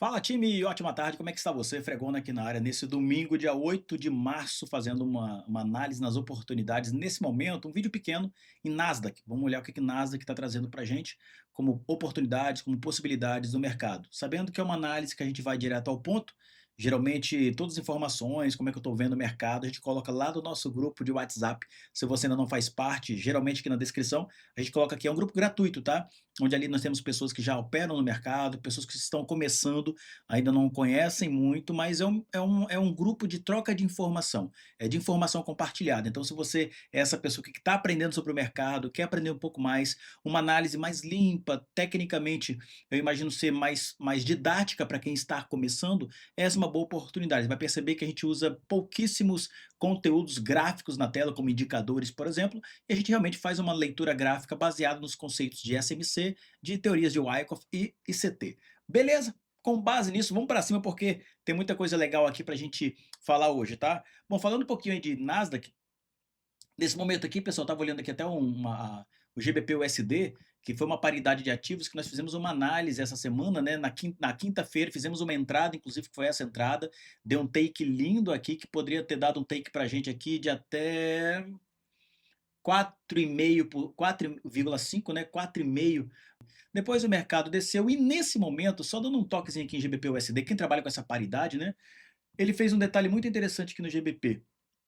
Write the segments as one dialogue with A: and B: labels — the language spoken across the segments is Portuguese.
A: Fala time, ótima tarde, como é que está você? Fregona aqui na área, nesse domingo, dia 8 de março, fazendo uma análise nas oportunidades, nesse momento, um vídeo pequeno em Nasdaq. Vamos olhar o que que Nasdaq está trazendo para a gente como oportunidades, como possibilidades do mercado. Sabendo que é uma análise que a gente vai direto ao ponto, geralmente todas as informações, como é que eu estou vendo o mercado, a gente coloca lá do nosso grupo de WhatsApp. Se você ainda não faz parte, geralmente aqui na descrição, a gente coloca aqui, é um grupo gratuito, tá? Onde ali nós temos pessoas que já operam no mercado, pessoas que estão começando, ainda não conhecem muito, mas é um grupo de troca de informação, é de informação compartilhada. Então, se você é essa pessoa que está aprendendo sobre o mercado, quer aprender um pouco mais, uma análise mais limpa, tecnicamente, eu imagino ser mais didática para quem está começando, essa é uma boa oportunidade. Você vai perceber que a gente usa pouquíssimos conteúdos gráficos na tela, como indicadores, por exemplo, e a gente realmente faz uma leitura gráfica baseada nos conceitos de SMC, de teorias de Wyckoff e ICT. Beleza? Com base nisso, vamos para cima porque tem muita coisa legal aqui para a gente falar hoje, tá? Bom, falando um pouquinho aí de Nasdaq, nesse momento aqui, pessoal, estava olhando aqui até o GBP-USD, que foi uma paridade de ativos que nós fizemos uma análise essa semana, né? Na quinta-feira fizemos uma entrada, inclusive que foi essa entrada, deu um take lindo aqui, que poderia ter dado um take para a gente aqui de até 4,5 por 4,5, né? 4,5. Depois o mercado desceu e nesse momento, só dando um toquezinho aqui em GBP-USD, quem trabalha com essa paridade, né? Ele fez um detalhe muito interessante aqui no GBP.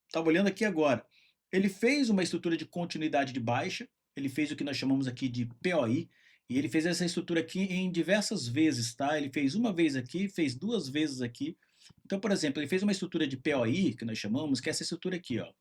A: Estava olhando aqui agora. Ele fez uma estrutura de continuidade de baixa, ele fez o que nós chamamos aqui de POI, e ele fez essa estrutura aqui em diversas vezes, tá? Ele fez uma vez aqui, fez duas vezes aqui. Então, por exemplo, ele fez uma estrutura de POI, que nós chamamos, que é essa estrutura aqui, ó.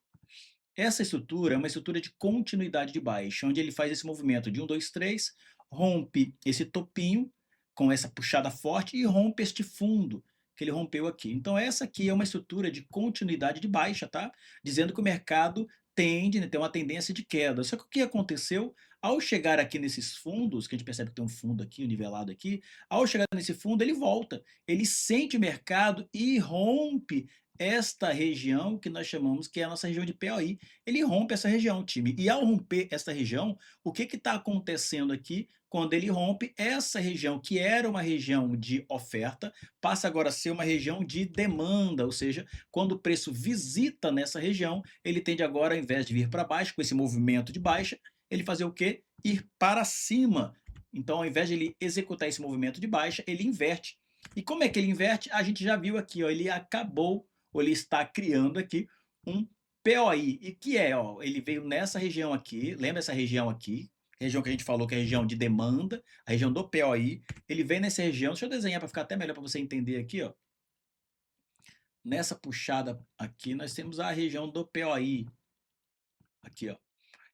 A: Essa estrutura é uma estrutura de continuidade de baixa, onde ele faz esse movimento de 1, 2, 3, rompe esse topinho com essa puxada forte e rompe este fundo que ele rompeu aqui. Então essa aqui é uma estrutura de continuidade de baixa, tá? Dizendo que o mercado tende, né, tem uma tendência de queda. Só que o que aconteceu? Ao chegar aqui nesses fundos, que a gente percebe que tem um fundo aqui, um nivelado aqui, ao chegar nesse fundo ele volta, ele sente o mercado e rompe esta região que nós chamamos que é a nossa região de POI. Ele rompe essa região, time. E ao romper essa região, o que está acontecendo aqui? Quando ele rompe essa região, que era uma região de oferta, passa agora a ser uma região de demanda, ou seja, quando o preço visita nessa região, ele tende agora, ao invés de vir para baixo, com esse movimento de baixa, ele fazer o quê? Ir para cima. Então, ao invés de ele executar esse movimento de baixa, ele inverte. E como é que ele inverte? A gente já viu aqui, ó, ele acabou, ou ele está criando aqui um POI. E que é, ó, ele veio nessa região aqui, lembra essa região aqui? Região que a gente falou que é a região de demanda, a região do POI. Ele vem nessa região, deixa eu desenhar para ficar até melhor para você entender aqui, ó. Nessa puxada aqui, nós temos a região do POI. Aqui, ó.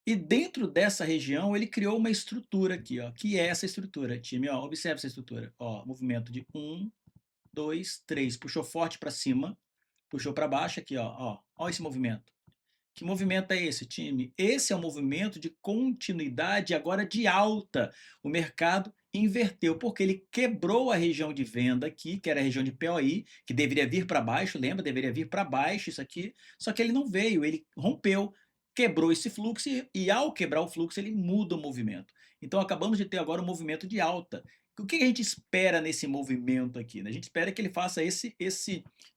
A: E dentro dessa região, ele criou uma estrutura aqui, ó, que é essa estrutura, time, ó, observe essa estrutura, ó, movimento de 1, 2, 3, puxou forte para cima, puxou para baixo aqui, ó esse movimento. Que movimento é esse, time? Esse é um movimento de continuidade agora de alta. O mercado inverteu, porque ele quebrou a região de venda aqui, que era a região de POI, que deveria vir para baixo, lembra? Deveria vir para baixo isso aqui, só que ele não veio, ele rompeu, quebrou esse fluxo e ao quebrar o fluxo ele muda o movimento. Então acabamos de ter agora um movimento de alta. O que a gente espera nesse movimento aqui, né? A gente espera que ele faça esse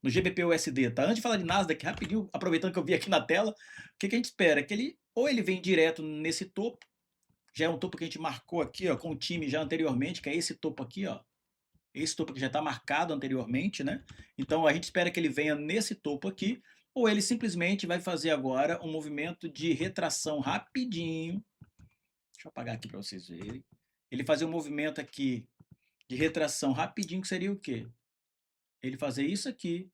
A: no GBP-USD, tá? Antes de falar de Nasdaq, rapidinho, aproveitando que eu vi aqui na tela, o que a gente espera? Que ele, ou ele vem direto nesse topo, já é um topo que a gente marcou aqui, ó, com o time já anteriormente, que é esse topo aqui, ó. Esse topo que já está marcado anteriormente, né? Então a gente espera que ele venha nesse topo aqui, ou ele simplesmente vai fazer agora um movimento de retração rapidinho. Deixa eu apagar aqui para vocês verem. Ele fazer um movimento aqui de retração rapidinho, que seria o quê? Ele fazer isso aqui,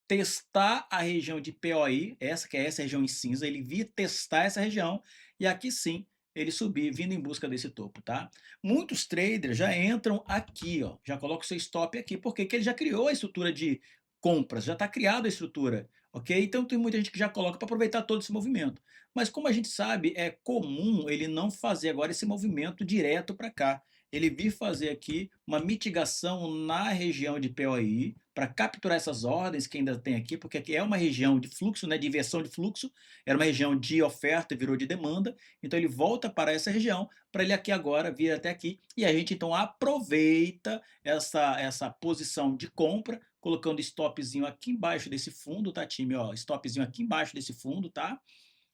A: testar a região de POI, essa que é essa região em cinza, ele vir testar essa região e aqui sim ele subir, vindo em busca desse topo, tá? Muitos traders já entram aqui, ó, já coloca o seu stop aqui, porque que ele já criou a estrutura de compras, já está criada a estrutura, ok? Então tem muita gente que já coloca para aproveitar todo esse movimento. Mas como a gente sabe, é comum ele não fazer agora esse movimento direto para cá. ele vir fazer aqui uma mitigação na região de POI para capturar essas ordens que ainda tem aqui, porque aqui é uma região de fluxo, né, de inversão de fluxo, era uma região de oferta, virou de demanda, então ele volta para essa região, para ele aqui agora vir até aqui, e a gente então aproveita essa posição de compra, colocando stopzinho aqui embaixo desse fundo, tá, time? Ó, stopzinho aqui embaixo desse fundo, tá?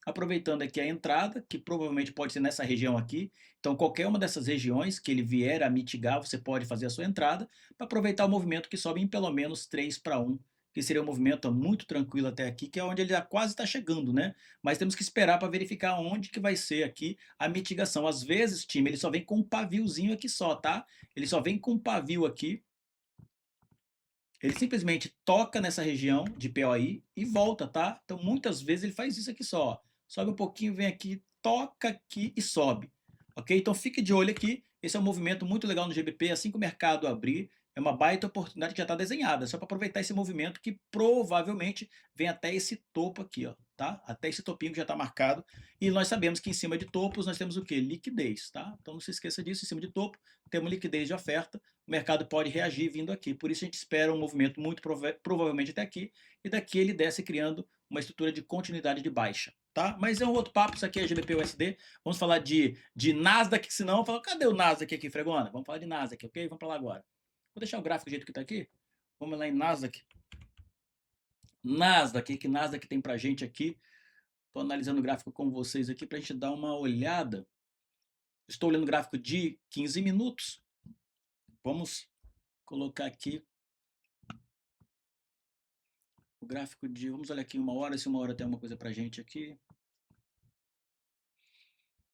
A: Aproveitando aqui a entrada, que provavelmente pode ser nessa região aqui. Então, qualquer uma dessas regiões que ele vier a mitigar, você pode fazer a sua entrada para aproveitar o movimento que sobe em pelo menos 3 para 1, que seria um movimento muito tranquilo até aqui, que é onde ele já quase está chegando, né? Mas temos que esperar para verificar onde que vai ser aqui a mitigação. Às vezes, time, ele só vem com um paviozinho aqui só, tá? Ele só vem com um pavio aqui, ele simplesmente toca nessa região de POI e volta, tá? Então, muitas vezes ele faz isso aqui só. Sobe um pouquinho, vem aqui, toca aqui e sobe. Ok? Então, fique de olho aqui. Esse é um movimento muito legal no GBP. Assim que o mercado abrir, é uma baita oportunidade que já está desenhada. Só para aproveitar esse movimento que provavelmente vem até esse topo aqui, ó, tá? Até esse topinho que já está marcado. E nós sabemos que em cima de topos nós temos o quê? Liquidez, tá? Então, não se esqueça disso. Em cima de topo, temos liquidez de oferta. O mercado pode reagir vindo aqui. Por isso a gente espera um movimento muito provavelmente até aqui, e daqui ele desce criando uma estrutura de continuidade de baixa. Tá? Mas é um outro papo, isso aqui é GBP/USD. Vamos falar de Nasdaq, senão eu falo, cadê o Nasdaq aqui, Fregona? Vamos falar de Nasdaq, ok? Vamos para lá agora. Vou deixar o gráfico do jeito que está aqui. Vamos lá em Nasdaq. Nasdaq, o que Nasdaq tem para gente aqui? Estou analisando o gráfico com vocês aqui para a gente dar uma olhada. Estou olhando o gráfico de 15 minutos. Vamos colocar aqui o gráfico de, vamos olhar aqui 1 hora, se 1 hora tem alguma coisa pra gente aqui.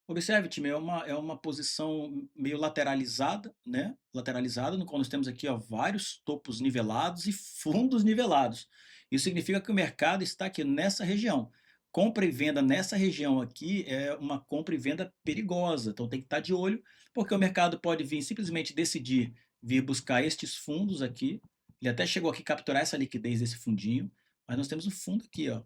A: Observe, time, é uma posição meio lateralizada, né? Lateralizada, no qual nós temos aqui ó, vários topos nivelados e fundos nivelados. Isso significa que o mercado está aqui nessa região. Compra e venda nessa região aqui é uma compra e venda perigosa, então tem que estar de olho, porque o mercado pode vir simplesmente decidir vir buscar estes fundos aqui. Ele até chegou aqui a capturar essa liquidez desse fundinho, mas nós temos um fundo aqui, ó.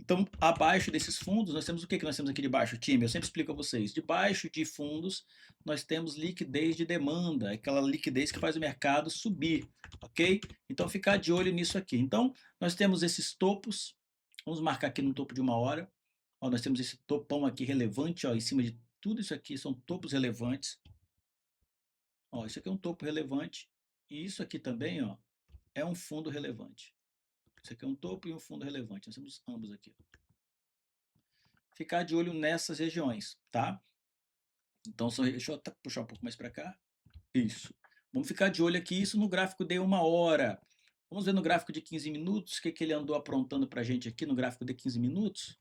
A: Então, abaixo desses fundos, nós temos o que nós temos aqui debaixo, time? Eu sempre explico a vocês. Debaixo de fundos, nós temos liquidez de demanda, aquela liquidez que faz o mercado subir, ok? Então, ficar de olho nisso aqui. Então, nós temos esses topos, vamos marcar aqui no topo de 1 hora. Ó, nós temos esse topão aqui relevante, ó, em cima de tudo isso aqui, são topos relevantes. Ó, isso aqui é um topo relevante, e isso aqui também, ó, é um fundo relevante. Isso aqui é um topo e um fundo relevante. Nós temos ambos aqui. Ficar de olho nessas regiões, tá? Então, deixa eu até puxar um pouco mais para cá. Isso. Vamos ficar de olho aqui, isso no gráfico de 1 hora. Vamos ver no gráfico de 15 minutos, o que ele andou aprontando para a gente aqui no gráfico de 15 minutos.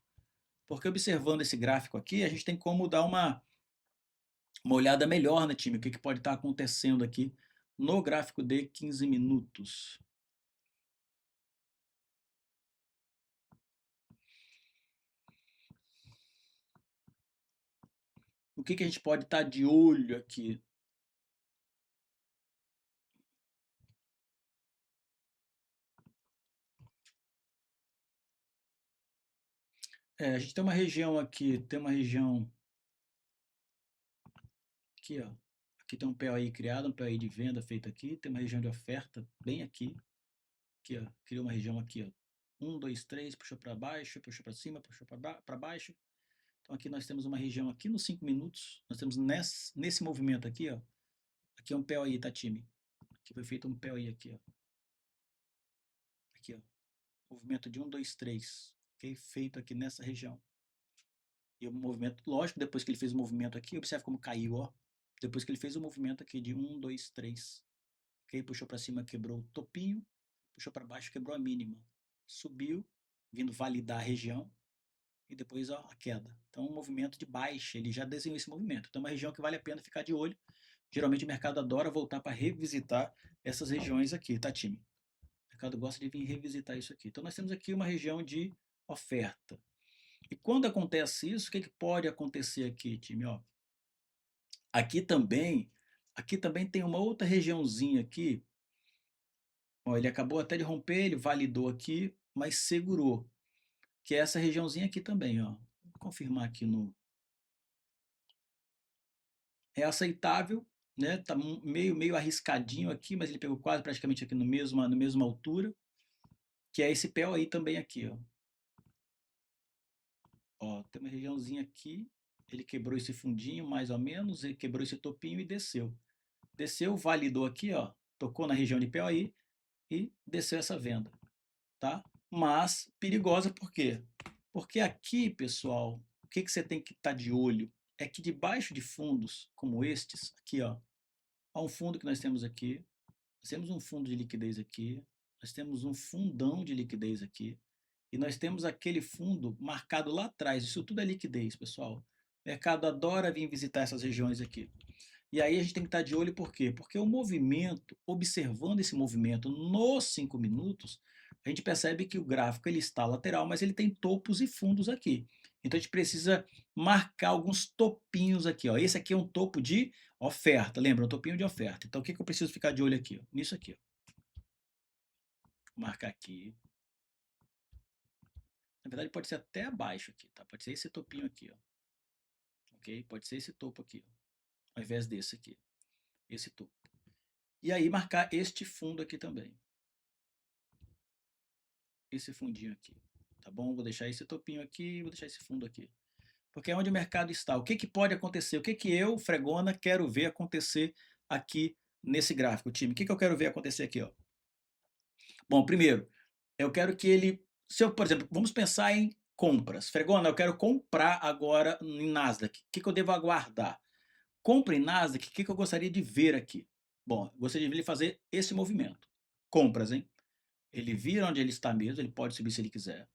A: Porque observando esse gráfico aqui, a gente tem como dar uma olhada melhor, né, time? O que pode estar acontecendo aqui no gráfico de 15 minutos. O que a gente pode estar de olho aqui? A gente tem uma região aqui, tem uma região aqui, ó. Aqui tem um POI criado, um POI de venda feito aqui, tem uma região de oferta bem aqui. Aqui, ó, criou uma região aqui, ó. 1, 2, 3, puxou para baixo, puxou para cima, puxou para baixo. Então aqui nós temos uma região aqui nos 5 minutos, nós temos nesse movimento aqui, ó. Aqui é um POI, tá, time? Aqui foi feito um POI aqui, ó. Aqui, ó. Movimento de 1, 2, 3, ok? Feito aqui nessa região. E o movimento, lógico, depois que ele fez o movimento aqui, observe como caiu, ó. Depois que ele fez o movimento aqui de 1, 2, 3, ok? Puxou para cima, quebrou o topinho, puxou para baixo, quebrou a mínima. Subiu, vindo validar a região, e depois ó, a queda. Então, um movimento de baixa, ele já desenhou esse movimento. Então, é uma região que vale a pena ficar de olho. Geralmente, o mercado adora voltar para revisitar essas regiões aqui, tá, time? O mercado gosta de vir revisitar isso aqui. Então, nós temos aqui uma região de oferta. E quando acontece isso, o que pode acontecer aqui, time? Ó, aqui também tem uma outra regiãozinha aqui. Ó, ele acabou até de romper, ele validou aqui, mas segurou. Que é essa regiãozinha aqui também, ó. Vou confirmar aqui no... É aceitável, né? Tá meio arriscadinho aqui, mas ele pegou quase praticamente aqui na mesma altura, que é esse PO aí também aqui, ó. Ó, tem uma regiãozinha aqui, ele quebrou esse fundinho mais ou menos, ele quebrou esse topinho e desceu. Desceu, validou aqui, ó, tocou na região de POI e desceu essa venda, tá? Mas perigosa por quê? Porque aqui, pessoal, o que que você tem que estar de olho é que debaixo de fundos como estes, aqui, ó um fundo que nós temos aqui, nós temos um fundo de liquidez aqui, nós temos um fundão de liquidez aqui, e nós temos aquele fundo marcado lá atrás. Isso tudo é liquidez, pessoal. O mercado adora vir visitar essas regiões aqui. E aí a gente tem que estar de olho por quê? Porque o movimento, observando esse movimento nos 5 minutos, a gente percebe que o gráfico ele está lateral, mas ele tem topos e fundos aqui. Então a gente precisa marcar alguns topinhos aqui. Ó. Esse aqui é um topo de oferta, lembra? Um topinho de oferta. Então o que, que eu preciso ficar de olho aqui? Ó? Nisso aqui. Ó. Vou marcar aqui. Na verdade pode ser até abaixo aqui, tá? Pode ser esse topinho aqui, ó. Ok? Pode ser esse topo aqui, ó. Ao invés desse aqui. Esse topo. E aí marcar este fundo aqui também. Esse fundinho aqui, tá bom? Vou deixar esse topinho aqui, vou deixar esse fundo aqui. Porque é onde o mercado está. O que, que pode acontecer? O que, que eu, Fregona, quero ver acontecer aqui nesse gráfico, time? O que, que eu quero ver acontecer aqui, ó? Bom, primeiro, eu quero que ele... Se eu, por exemplo, vamos pensar em compras. Fregona, eu quero comprar agora em Nasdaq. O que, que eu devo aguardar? Compra em Nasdaq, o que, que eu gostaria de ver aqui? Bom, eu gostaria de ver ele fazer esse movimento. Compras, hein? Ele vira onde ele está mesmo, ele pode subir se ele quiser.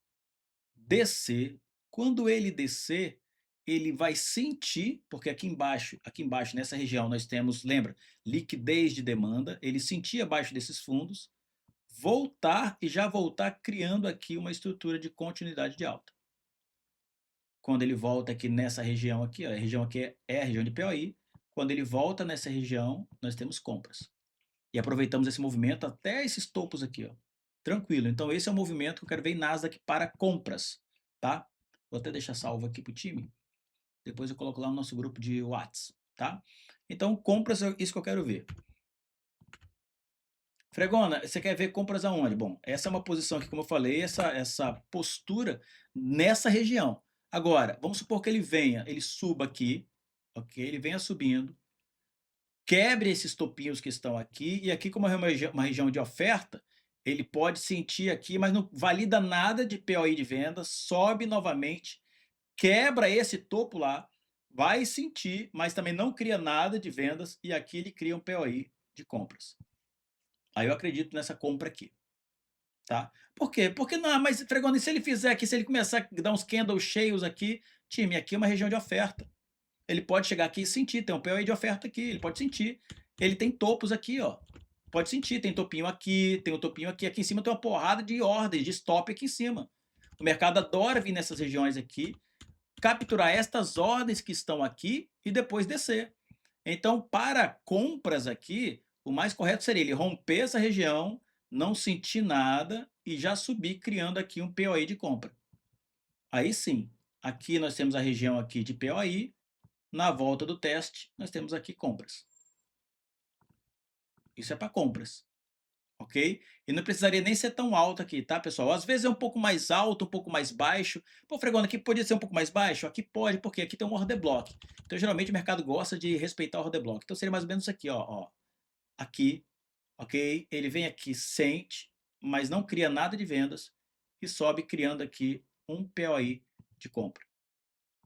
A: Descer. Quando ele descer, ele vai sentir, porque aqui embaixo nessa região nós temos, lembra, liquidez de demanda, ele sentir abaixo desses fundos, voltar e já voltar criando aqui uma estrutura de continuidade de alta. Quando ele volta aqui nessa região aqui, ó, a região aqui é a região de POI, quando ele volta nessa região, nós temos compras. E aproveitamos esse movimento até esses topos aqui, ó. Tranquilo. Então esse é o movimento que eu quero ver em Nasdaq para compras, tá? Vou até deixar salvo aqui para o time. Depois eu coloco lá no nosso grupo de WhatsApp, tá? Então compras é isso que eu quero ver. Fregona, você quer ver compras aonde? Bom, essa é uma posição aqui, como eu falei, essa postura nessa região. Agora, vamos supor que ele venha, ele suba aqui, ok? Ele venha subindo, quebre esses topinhos que estão aqui, e aqui como é uma região de oferta, ele pode sentir aqui, mas não valida nada de POI de venda, sobe novamente, quebra esse topo lá, vai sentir, mas também não cria nada de vendas, e aqui ele cria um POI de compras. Aí eu acredito nessa compra aqui, tá? Por quê? Porque não, mas Fregoni, se ele fizer aqui, se ele começar a dar uns candles cheios aqui, time, aqui é uma região de oferta. Ele pode chegar aqui e sentir, tem um POI de oferta aqui, ele pode sentir. Ele tem topos aqui, ó. Pode sentir, tem topinho aqui, tem um topinho aqui. Aqui em cima tem uma porrada de ordens, de stop aqui em cima. O mercado adora vir nessas regiões aqui, capturar estas ordens que estão aqui e depois descer. Então, para compras aqui, o mais correto seria ele romper essa região, não sentir nada e já subir criando aqui um POI de compra. Aí sim, aqui nós temos a região aqui de POI, na volta do teste, nós temos aqui compras. Isso é para compras, ok? E não precisaria nem ser tão alto aqui, tá, pessoal? Às vezes é um pouco mais alto, um pouco mais baixo. Pô, Fregona, aqui podia ser um pouco mais baixo? Aqui pode, porque aqui tem um order block. Então, geralmente, o mercado gosta de respeitar o order block. Então, seria mais ou menos isso aqui, ó. Aqui, ok? Ele vem aqui, sente, mas não cria nada de vendas e sobe criando aqui um POI de compra.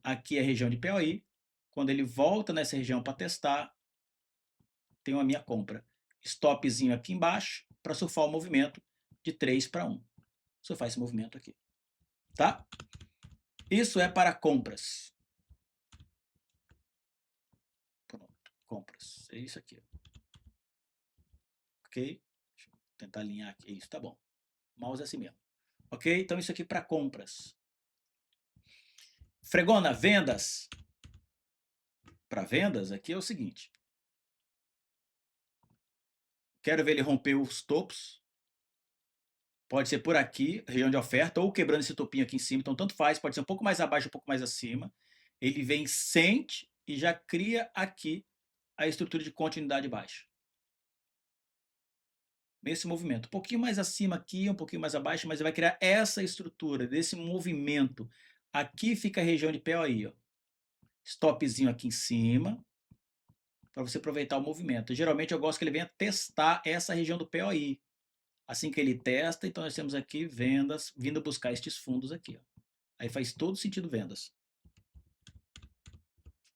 A: Aqui é a região de POI. Quando ele volta nessa região para testar, tenho a minha compra. Stopzinho aqui embaixo para surfar o movimento de 3 para 1. Surfar esse movimento aqui. Tá? Isso é para compras. Pronto. Compras. É isso aqui. Ok? Deixa eu tentar alinhar aqui. Isso, tá bom. O mouse é assim mesmo. Ok? Então isso aqui para compras. Fregona, vendas. Para vendas, aqui é o seguinte. Quero ver ele romper os topos. Pode ser por aqui, região de oferta, ou quebrando esse topinho aqui em cima. Então, tanto faz. Pode ser um pouco mais abaixo, um pouco mais acima. Ele vem, sente e já cria aqui a estrutura de continuidade baixa. Nesse movimento. Um pouquinho mais acima aqui, um pouquinho mais abaixo, mas ele vai criar essa estrutura desse movimento. Aqui fica a região de POI, ó. Stopzinho aqui em cima, para você aproveitar o movimento. Geralmente eu gosto que ele venha testar essa região do POI. Assim que ele testa, então nós temos aqui vendas vindo buscar estes fundos aqui, ó. Aí faz todo sentido vendas.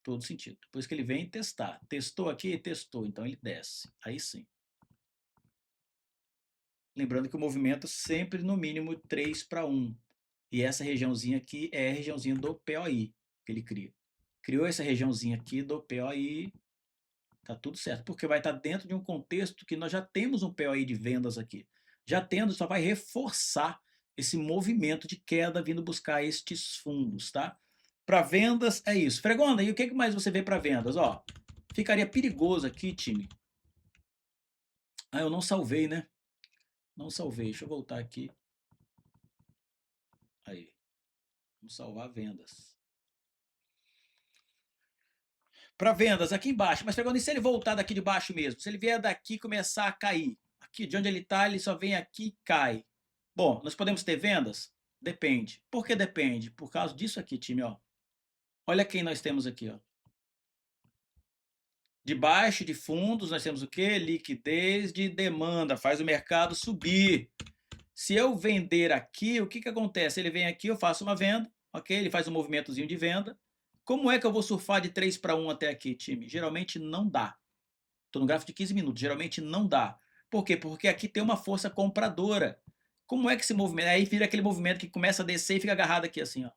A: Todo sentido. Depois que ele vem testar. Testou aqui, testou, então ele desce. Aí sim. Lembrando que o movimento sempre no mínimo 3 para 1. E essa regiãozinha aqui é a regiãozinha do POI que ele cria. Criou essa regiãozinha aqui do POI, tá tudo certo, porque vai estar dentro de um contexto que nós já temos um POI de vendas aqui. Já tendo, só vai reforçar esse movimento de queda vindo buscar estes fundos, tá? Para vendas é isso. Fregonda, e o que mais você vê para vendas? Ó, ficaria perigoso aqui, time. Ah, eu não salvei, né? Não salvei. Deixa eu voltar aqui. Aí. Vamos salvar vendas. Para vendas, aqui embaixo. Mas pegando, e se ele voltar daqui de baixo mesmo? Se ele vier daqui e começar a cair? Aqui, de onde ele está, ele só vem aqui e cai. Bom, nós podemos ter vendas? Depende. Por que depende? Por causa disso aqui, time, ó. Olha quem nós temos aqui, ó. Debaixo de fundos, nós temos o quê? Liquidez de demanda. Faz o mercado subir. Se eu vender aqui, o que acontece? Ele vem aqui, eu faço uma venda, ok? Ele faz um movimentozinho de venda. Como é que eu vou surfar de 3 para 1 até aqui, time? Geralmente não dá. Estou no gráfico de 15 minutos. Geralmente não dá. Por quê? Porque aqui tem uma força compradora. Como é que esse movimento... Aí vira aquele movimento que começa a descer e fica agarrado aqui assim, ó.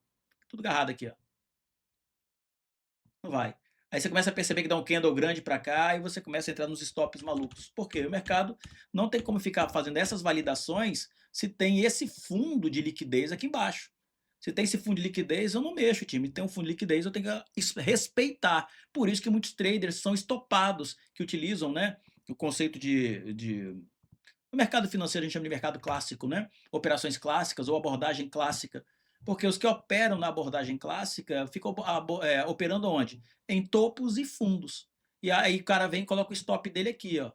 A: Tudo agarrado aqui, ó. Não vai. Aí você começa a perceber que dá um candle grande para cá e você começa a entrar nos stops malucos. Por quê? O mercado não tem como ficar fazendo essas validações se tem esse fundo de liquidez aqui embaixo. Se tem esse fundo de liquidez, eu não mexo, time. Tem um fundo de liquidez, eu tenho que respeitar. Por isso que muitos traders são estopados, que utilizam, né, o conceito no mercado financeiro a gente chama de mercado clássico, né? Operações clássicas ou abordagem clássica. Porque os que operam na abordagem clássica ficam operando onde? Em topos e fundos. E aí o cara vem e coloca o stop dele aqui, ó.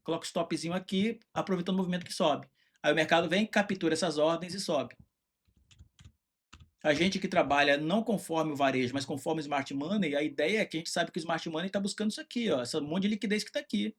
A: Coloca o stopzinho aqui, aproveitando o movimento que sobe. Aí o mercado vem, captura essas ordens e sobe. A gente que trabalha não conforme o varejo, mas conforme o Smart Money, a ideia é que a gente sabe que o Smart Money está buscando isso aqui, ó, esse monte de liquidez que está aqui.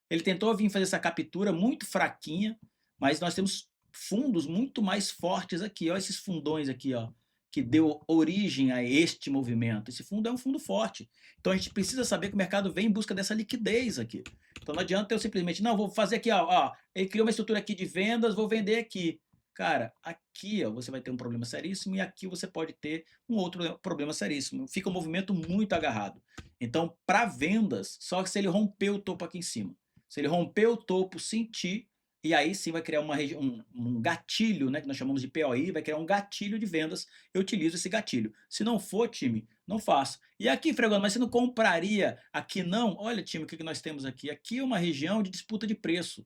A: Ele tentou vir fazer essa captura muito fraquinha, mas nós temos fundos muito mais fortes aqui. Olha esses fundões aqui, ó, que deu origem a este movimento. Esse fundo é um fundo forte. Então a gente precisa saber que o mercado vem em busca dessa liquidez aqui. Então não adianta eu simplesmente, não, vou fazer aqui, ó, ele criou uma estrutura aqui de vendas, vou vender aqui. Cara, aqui ó, você vai ter um problema seríssimo e aqui você pode ter um outro problema seríssimo. Fica um movimento muito agarrado. Então, para vendas, só que se ele romper o topo aqui em cima. Se ele romper o topo, sentir, e aí sim vai criar um gatilho, né, que nós chamamos de POI, vai criar um gatilho de vendas, eu utilizo esse gatilho. Se não for, time, não faço. E aqui, Fregando, mas você não compraria aqui não? Olha, time, o que nós temos aqui? Aqui é uma região de disputa de preço.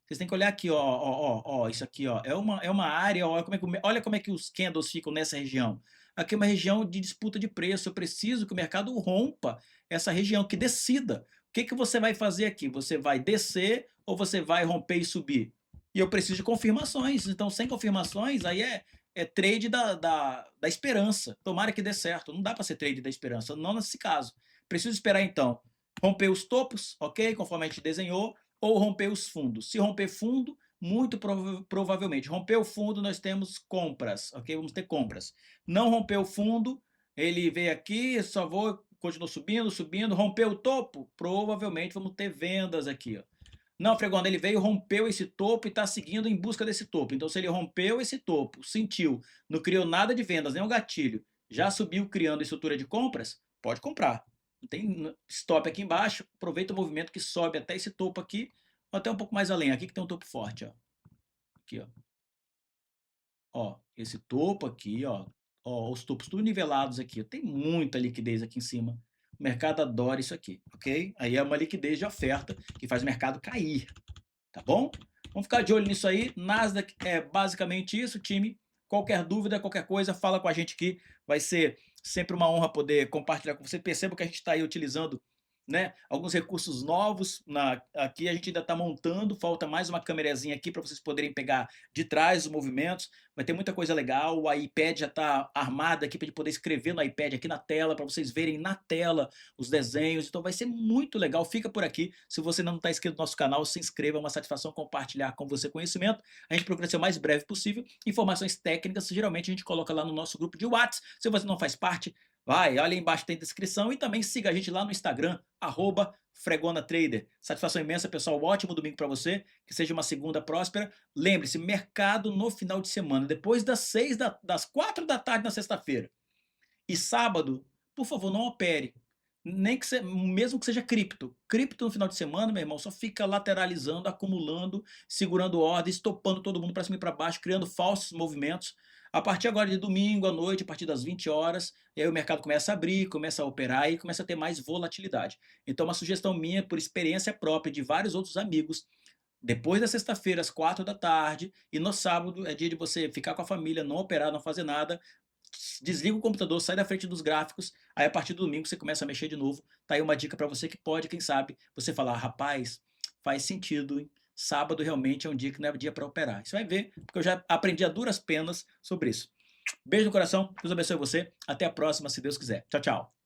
A: Vocês têm que olhar aqui, ó, isso aqui, ó, é uma área, ó, olha como é que os candles ficam nessa região. Aqui é uma região de disputa de preço, eu preciso que o mercado rompa essa região, que decida. O que você vai fazer aqui? Você vai descer ou você vai romper e subir? E eu preciso de confirmações, então sem confirmações, aí é trade da esperança. Tomara que dê certo, não dá para ser trade da esperança, não nesse caso. Preciso esperar então, romper os topos, ok? Conforme a gente desenhou, ou romper os fundos. Se romper fundo, muito provavelmente. Romper o fundo, nós temos compras, ok? Vamos ter compras. Não romper o fundo, ele veio aqui, só vou, continuou subindo, subindo, rompeu o topo, provavelmente vamos ter vendas aqui, ó. Não, Fregonda, ele veio, rompeu esse topo e está seguindo em busca desse topo. Então, se ele rompeu esse topo, sentiu, não criou nada de vendas, nem um gatilho, já subiu criando estrutura de compras, pode comprar. Tem stop aqui embaixo, aproveita o movimento que sobe até esse topo aqui, ou até um pouco mais além. Aqui que tem um topo forte, ó. Aqui, ó. Ó, esse topo aqui, ó. Ó, os topos tudo nivelados aqui. Tem muita liquidez aqui em cima. O mercado adora isso aqui, ok? Aí é uma liquidez de oferta que faz o mercado cair, tá bom? Vamos ficar de olho nisso aí. Nasdaq é basicamente isso, time. Qualquer dúvida, qualquer coisa, fala com a gente aqui. Vai ser sempre uma honra poder compartilhar com você. Perceba que a gente está aí utilizando, né? Alguns recursos novos. Aqui a gente ainda está montando, falta mais uma câmerazinha aqui para vocês poderem pegar de trás os movimentos. Vai ter muita coisa legal. O iPad já está armado aqui para gente poder escrever no iPad aqui na tela, para vocês verem na tela os desenhos. Então vai ser muito legal. Fica por aqui. Se você não está inscrito no nosso canal, se inscreva. É uma satisfação compartilhar com você conhecimento. A gente procura ser o mais breve possível. Informações técnicas, geralmente a gente coloca lá no nosso grupo de WhatsApp. Se você não faz parte, vai, olha aí embaixo, tem descrição, e também siga a gente lá no Instagram, @FregonaTrader. Satisfação imensa, pessoal. Um ótimo domingo para você, que seja uma segunda próspera. Lembre-se, mercado no final de semana, depois das 4 da tarde na sexta-feira e sábado, por favor, não opere. Nem que mesmo que seja cripto. Cripto no final de semana, meu irmão, só fica lateralizando, acumulando, segurando ordens, estopando todo mundo para cima e para baixo, criando falsos movimentos. A partir agora de domingo à noite, a partir das 20 horas, e aí o mercado começa a abrir, começa a operar e começa a ter mais volatilidade. Então, uma sugestão minha, por experiência própria de vários outros amigos, depois da sexta-feira, às 4 da tarde, e no sábado é dia de você ficar com a família, não operar, não fazer nada, desliga o computador, sai da frente dos gráficos, aí a partir do domingo você começa a mexer de novo. Tá aí uma dica para você que pode, quem sabe, você falar, rapaz, faz sentido, hein? Sábado realmente é um dia que não é dia para operar. Você vai ver, porque eu já aprendi a duras penas sobre isso. Beijo no coração, Deus abençoe você. Até a próxima, se Deus quiser. Tchau, tchau.